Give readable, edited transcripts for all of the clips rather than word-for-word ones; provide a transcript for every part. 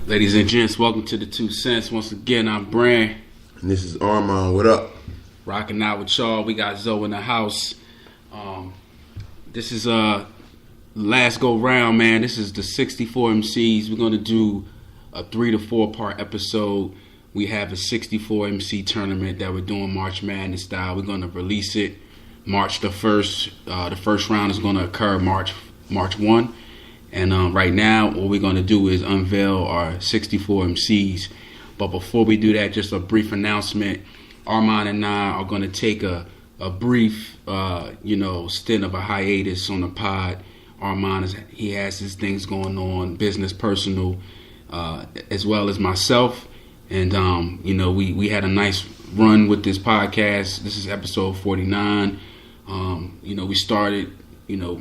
Ladies and gents, welcome to the 2 Cents. Once again, I'm Brand. And this is Armand. What up? Rocking out with y'all. We got Zoe in the house. This is last go round, man. This is the 64 MCs. We're going to do a 3 to 4 part episode. We have a 64 MC tournament that we're doing March Madness style. We're going to release it March the 1st. The first round is going to occur March 1. And right now, what we're going to do is unveil our 64 MCs. But before we do that, just a brief announcement. Armand and I are going to take a brief, stint of a hiatus on the pod. Armand, he has his things going on, business, personal, as well as myself. And, we had a nice run with this podcast. This is episode 49. We started,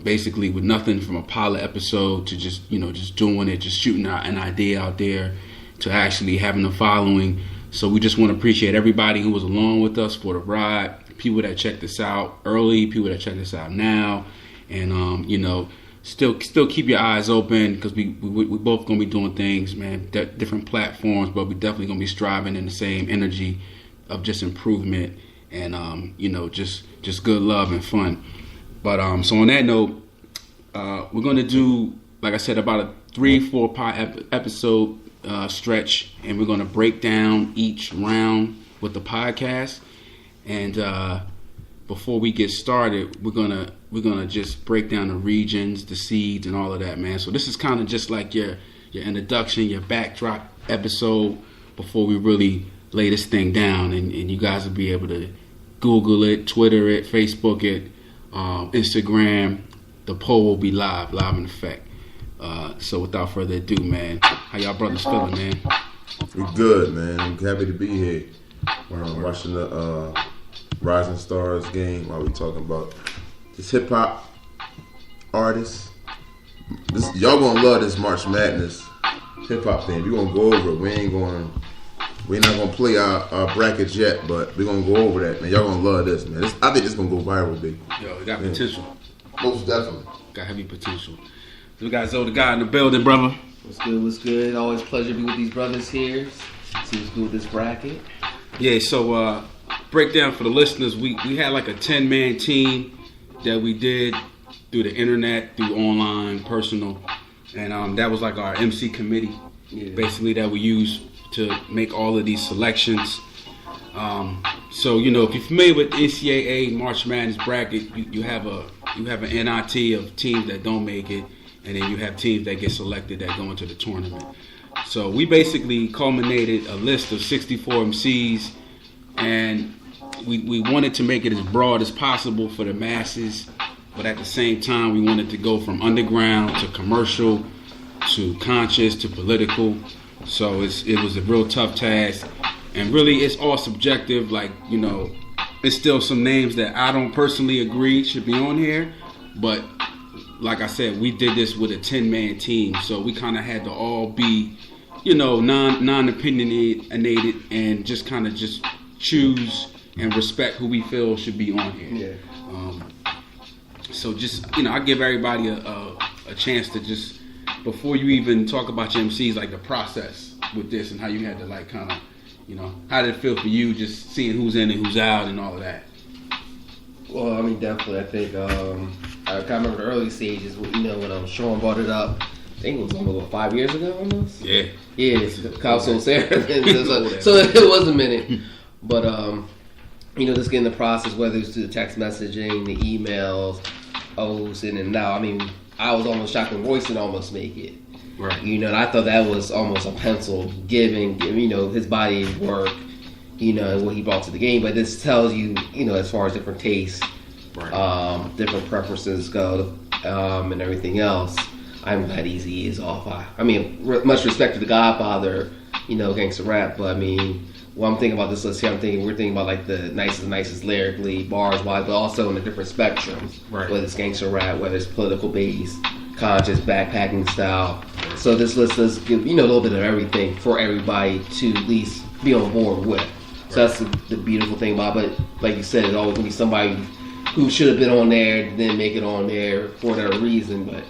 basically with nothing from a pilot episode to just doing it, just shooting out an idea out there to actually having a following. So we just want to appreciate everybody who was along with us for the ride, people that checked us out early, people that checked us out now, and still keep your eyes open because we both gonna be doing things, man, different platforms, but we definitely gonna be striving in the same energy of just improvement and just good love and fun. But so on that note, we're gonna do, like I said, about a 3-4 part episode stretch, and we're gonna break down each round with the podcast. And before we get started, we're gonna just break down the regions, the seeds, and all of that, man. So this is kind of just like your introduction, your backdrop episode before we really lay this thing down, and you guys will be able to Google it, Twitter it, Facebook it, Instagram. The poll will be live in effect. So without further ado, man, how y'all brothers feeling, man? We good, man. I'm happy to be here. Watching the Rising Stars game while we talking about this hip hop artist. Y'all gonna love this March Madness hip hop thing. We gonna go over it. We're not gonna play our brackets yet, but we're gonna go over that, man. Y'all gonna love this, man. I think this gonna go viral, big. Yo, it got potential. Most definitely. Got heavy potential. So we got Zoe, the guy in the building, brother. What's good? Always a pleasure to be with these brothers here. See what's good with this bracket. Yeah, so breakdown for the listeners. We had like a 10-man team that we did through the internet, through online, personal. And that was like our MC committee, basically, that we use to make all of these selections. So, if you're familiar with NCAA March Madness bracket, you have an NIT of teams that don't make it, and then you have teams that get selected that go into the tournament. So we basically culminated a list of 64 MCs, and we wanted to make it as broad as possible for the masses, but at the same time we wanted to go from underground to commercial to conscious to political. So it was a real tough task, and really it's all subjective. Like, it's still some names that I don't personally agree should be on here, but like I said, we did this with a 10-man team, so we kind of had to all be, non-opinionated and just kind of just choose and respect who we feel should be on here. Yeah. So just, I give everybody a chance to just, before you even talk about your MCs, like the process with this and how you had to like kind of, how did it feel for you just seeing who's in and who's out and all of that? Well, I mean, definitely. I think I kind of remember the early stages when Sean brought it up. I think it was almost 5 years ago, almost. Yeah. Yeah, it's Kyle Sarah. So it was a minute, but just getting the process, whether it's through the text messaging, the emails, in and out. I mean, I was almost shocked when Royce didn't almost make it. Right. And I thought that was almost a pencil given, his body of work, and what he brought to the game. But this tells you, as far as different tastes, right, different preferences go, and everything else. I'm glad Eazy is off. I mean, much respect to the Godfather, gangsta rap. But I mean, when I'm thinking about this list here, we're thinking about like the nicest lyrically, bars wise, but also in the different spectrums. Right. Whether it's gangsta rap, whether it's political based, conscious, backpacking style. So this list does give, a little bit of everything for everybody to at least be on board with. So that's the beautiful thing about it. But like you said, it's always going to be somebody who should have been on there didn't make it on there for whatever reason, but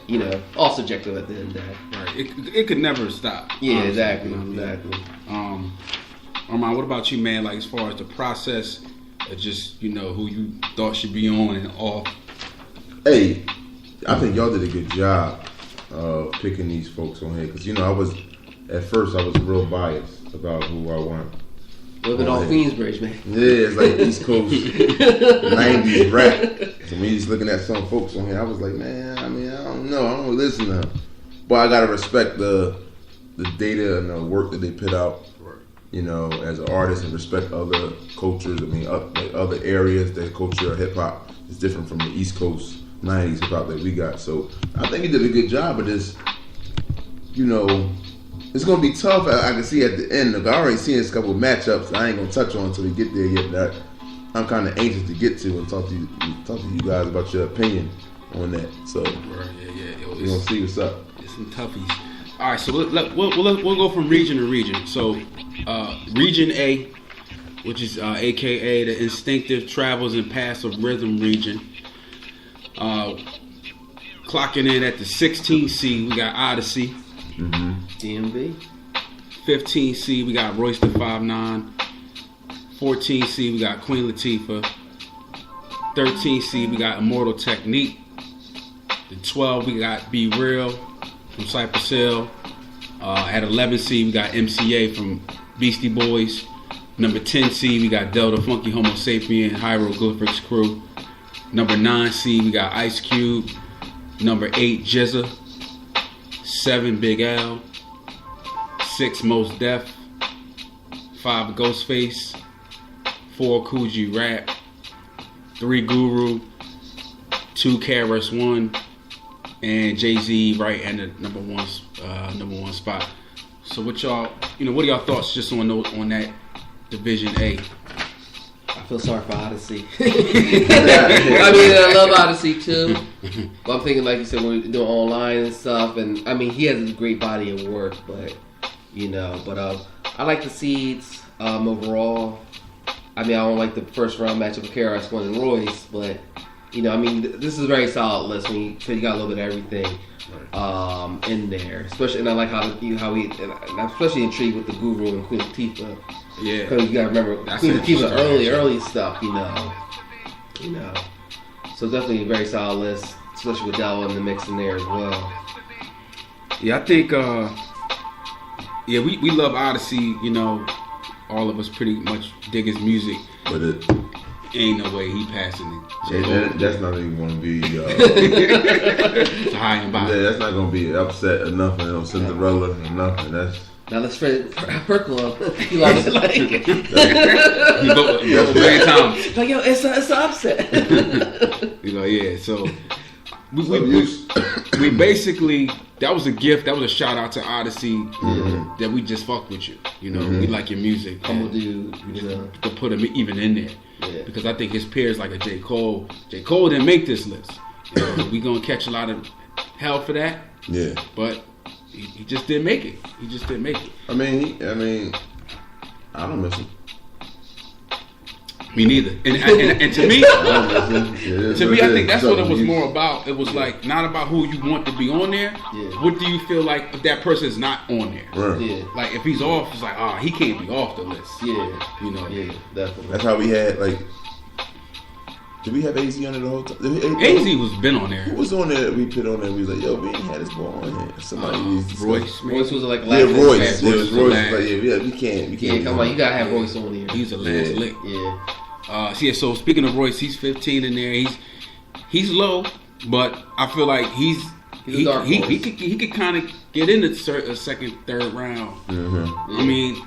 all subjective at the end of the day. Right. It could never stop. Yeah, honestly, exactly. You know what I mean? Exactly. Armand, what about you, man? Like as far as the process of just who you thought should be on and off. Hey, I think y'all did a good job of picking these folks on here because at first I was real biased about who I want. Look at all Queensbridge, man. Yeah, it's like East Coast 90s rap. So when he's looking at some folks on here, I was like, man, I don't know. I don't listen to them. But I gotta respect the data and the work that they put out, as an artist, and respect other cultures. Other areas, their culture of hip hop is different from the East Coast 90s hip hop that we got. So I think he did a good job of this, it's going to be tough. I can see at the end. Look, I already seen this couple of matchups. I ain't going to touch on until we get there yet. But I'm kind of anxious to get to and talk to you guys about your opinion on that. So we're going to see what's up. It's some toughies. All right, so we'll go from region to region. So Region A, which is AKA the Instinctive Travels and Passive Rhythm region. Clocking in at the 16th seed, we got Odyssey. Mm-hmm. DMV. 15th seed, we got Royce the 5'9". 14th seed, we got Queen Latifah. 13th seed, we got Immortal Technique. The 12, we got Be Real from Cypress Hill. At 11th seed, we got MCA from Beastie Boys. Number 10 seed, we got Delta Funky Homo Sapien Hieroglyphics Crew. Number 9 seed, we got Ice Cube. Number 8, Jizza. 7, Big L. 6, Mos Def. 5, Ghostface. 4, Coogee Rap. 3, Guru. 2, KRS-One. And Jay-Z right at the number one spot. So what y'all, what are y'all thoughts just on that Division A? I feel sorry for Odyssey. I love Odyssey too. But I'm thinking, like you said, we're doing online and stuff, and he has a great body of work, but I like the seeds overall. I don't like the first round matchup of KRS-One and Royce, but this is a very solid list. You got a little bit of everything in there, especially, and I like how he, and I'm especially intrigued with the Guru and Queen Latifah. Yeah, because you gotta remember Queen Latifah early stuff, So definitely a very solid list, especially with Della in the mix in there as well. Yeah, I think we love Odyssey. All of us pretty much dig his music, but it ain't no way he passing it. That's not even going to be high and by. That's not going to be upset or nothing. Cinderella or nothing. That's. Now let's Perkle up. You like it, like it. You go a million times. Like, yo, it's an upset. Yeah. So we basically, that was a gift. That was a shout out to Odyssey that we just fucked with you. We like your music. Humble dude. To put him even in there. Yeah. Because I think his peers like a J. Cole. J. Cole didn't make this list. We gonna catch a lot of hell for that. Yeah. But he just didn't make it. I don't miss him. Me neither. And to me, I think that's what it was more about. It was like not about who you want to be on there. Yeah. What do you feel like if that person is not on there? Right. Yeah. Like if he's off, it's like he can't be off the list. Yeah. Yeah, definitely. That's how we had did we have AZ on there the whole time? AZ was been on there. Who was on there that we put on there? We was like, yo, we ain't had this boy on here. Somebody needs to Royce. Royce was like last. Yeah, Royce. Royce was Like, we can't. Yeah, come on, you gotta have Royce on here. He's a last lick. Yeah. So speaking of Royce, he's 15 in there. He's low, but I feel like he could kind of get in the second, third round. Mm-hmm.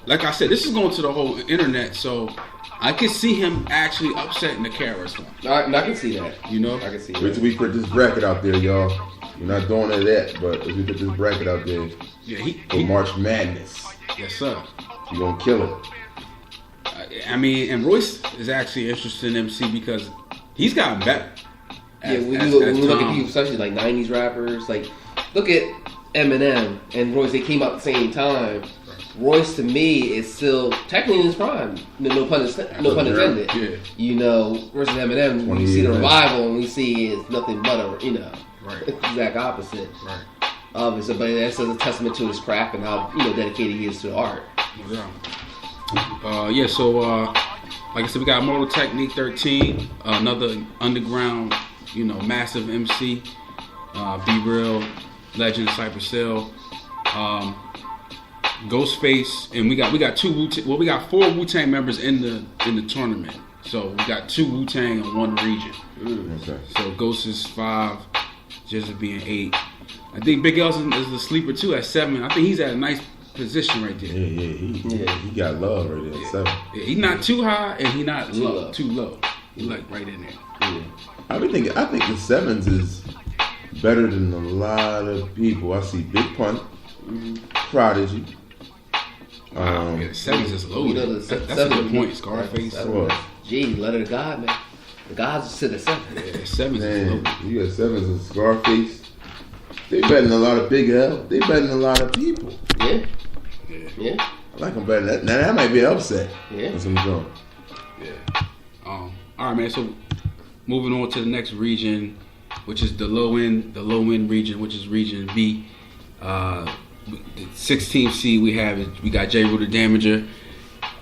Like I said, this is going to the whole internet, so I can see him actually upsetting the KRS-One. I can see that. I can see Wait that. till we put this bracket out there, y'all. We're not doing any of that, but if we put this bracket out there for March Madness, yes sir, you gonna kill it. And Royce is actually interested in MC because he's gotten better. When we look at people, especially like 90s rappers, like look at Eminem and Royce, they came out at the same time. Royce to me is still technically in his prime. No pun intended. Yeah. You know, versus Eminem, we see the revival and we see it's nothing but a exact opposite. Right. Obviously, but that's a testament to his craft and how dedicated he is to the art. Yeah. So like I said, we got Mortal Technique 13, another underground, massive MC. Be Real, Legend, Cypress Hill, Ghostface, and we got we got 4 Wu-Tang members in the tournament. So we got 2 Wu-Tang in one region. Okay. So Ghost is 5, Jizza being 8. I think Big L is the sleeper too at 7. I think he's at a nice position right there. He got love right there at 7. Yeah, he's not too high and he's not too low. He's like right in there. Yeah. I think the 7s is better than a lot of people. I see Big Pun, Prodigy. Wow, 7s is low. That's a good point. Scarface. Gee, letter of God, man. The gods sit at 7. Yeah, 7s is low. You got 7s and Scarface. They better than a lot of Big L. They better than a lot of people. Yeah. I like them better than that. Now that might be an upset. Yeah. That's what I'm doing. Yeah. All right, man. So moving on to the next region, which is the low end region, which is Region B. The 16th seed we got J. Rue the Damager,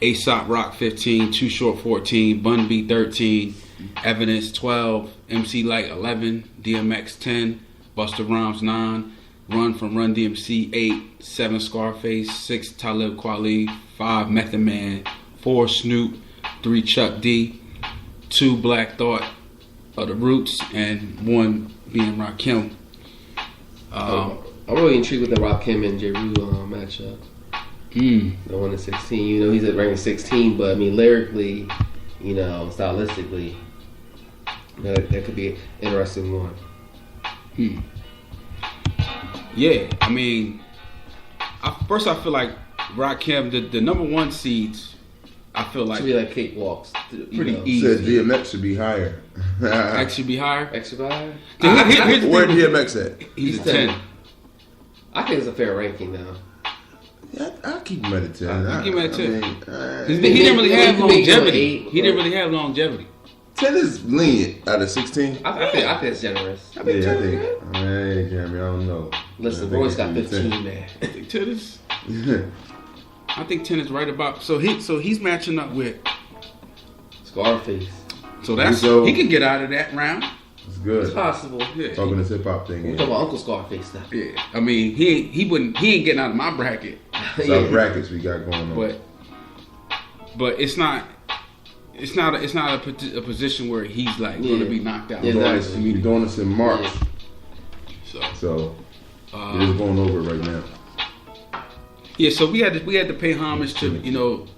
Aesop Rock 15, Too Short 14, Bun B 13, Evidence 12, MC Light 11, DMX 10, Busta Rhymes 9, Run from Run DMC 8, 7 Scarface, 6 Talib Kweli, 5 Method Man, 4 Snoop, 3 Chuck D, 2 Black Thought of the Roots, and 1 being Rakim. I'm really intrigued with the Rakim and J. Rue matchup. The one in 16, he's at ranking 16, but I mean lyrically, stylistically, that could be an interesting one. Yeah, I mean, first I feel like Rakim, the number 1 seeds, I feel like should be like cakewalks. Pretty easy. Said DMX should be higher. X should be higher. X should be higher. Where DMX at? He's a 10. I think it's a fair ranking now. Yeah, I'll keep him at a 10. I'll keep him at a 10. He didn't really have longevity. He didn't really have longevity. 10 is lenient out of 16. I think it's generous. Hey, Jeremy, I don't know. Listen, Royce got 15, man. I think 10 is. I think 10 is right about. So he's matching up with Scarface. So he can get out of that round. It's good. It's possible. Yeah. Talking this hip hop thing. We're talking about Uncle Scarface stuff. Yeah. I mean, he ain't getting out of my bracket. It's our brackets we got going on. But it's not a position where he's like going to be knocked out. We're doing this in March. Yeah. So it is going over right now. Yeah, so we had to pay homage to Run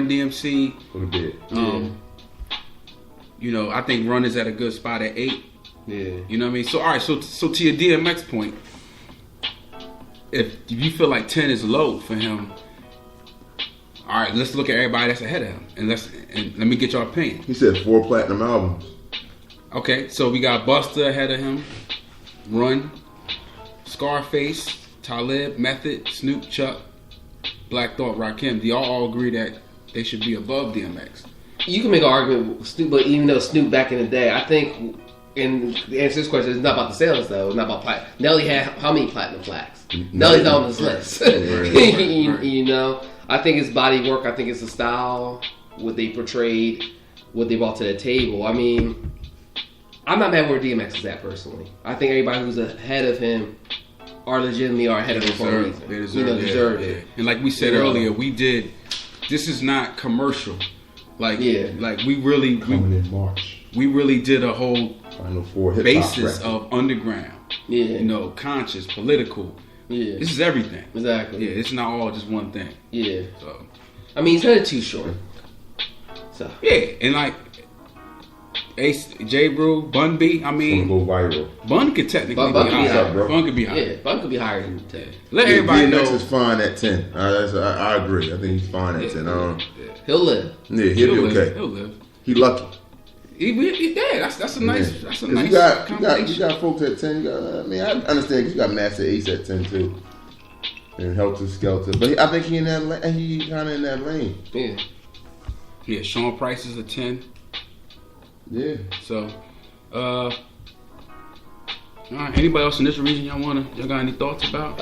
DMC. Go to bed. I think Run is at a good spot at 8. Yeah. You know what I mean? So all right, so to your DMX point, if you feel like 10 is low for him, all right, let's look at everybody that's ahead of him, and let me get your opinion. He said 4 platinum albums. Okay, so we got Busta ahead of him, Run, Scarface, Talib, Method, Snoop, Chuck, Black Thought, Rakim. Do y'all all agree that they should be above DMX? You can make an argument with Snoop, but even though Snoop back in the day, I think, and the answer to this question is not about the sales though. It's not about platinum. Nelly had how many platinum plaques? Nelly's not on this list. I think it's body work. I think it's the style, what they portrayed, what they brought to the table. I mean, I'm not mad where DMX is at personally. I think everybody who's ahead of him are legitimately ahead of him for a reason. They deserve it. And like we said earlier, this is not commercial. Like we really coming in March. We really did a whole Final 4 basis of underground. Yeah. Conscious, political. Yeah. This is everything. Exactly. Yeah, it's not all just one thing. Yeah. So I mean, he's headed too short. So yeah, and like Ace, J. Rue, Bun B. I mean, it's gonna go viral. Bun could technically be higher. Bun could be higher. Yeah, Bun could be higher than 10. Let everybody know. DMX is fine at 10. I agree. I think he's fine at 10. He'll live. Yeah, he'll be okay. He'll live. He lucky. Yeah, that's a nice. Yeah. That's a 'Cause nice. you got combination. folks at 10. I mean, I understand 'cause you got Master Ace at 10 too, and Helter Skelter. But I think he in that he kind of in that lane. Yeah. Yeah, Sean Price is a 10. Yeah. So, all right. Anybody else in this region y'all got any thoughts about?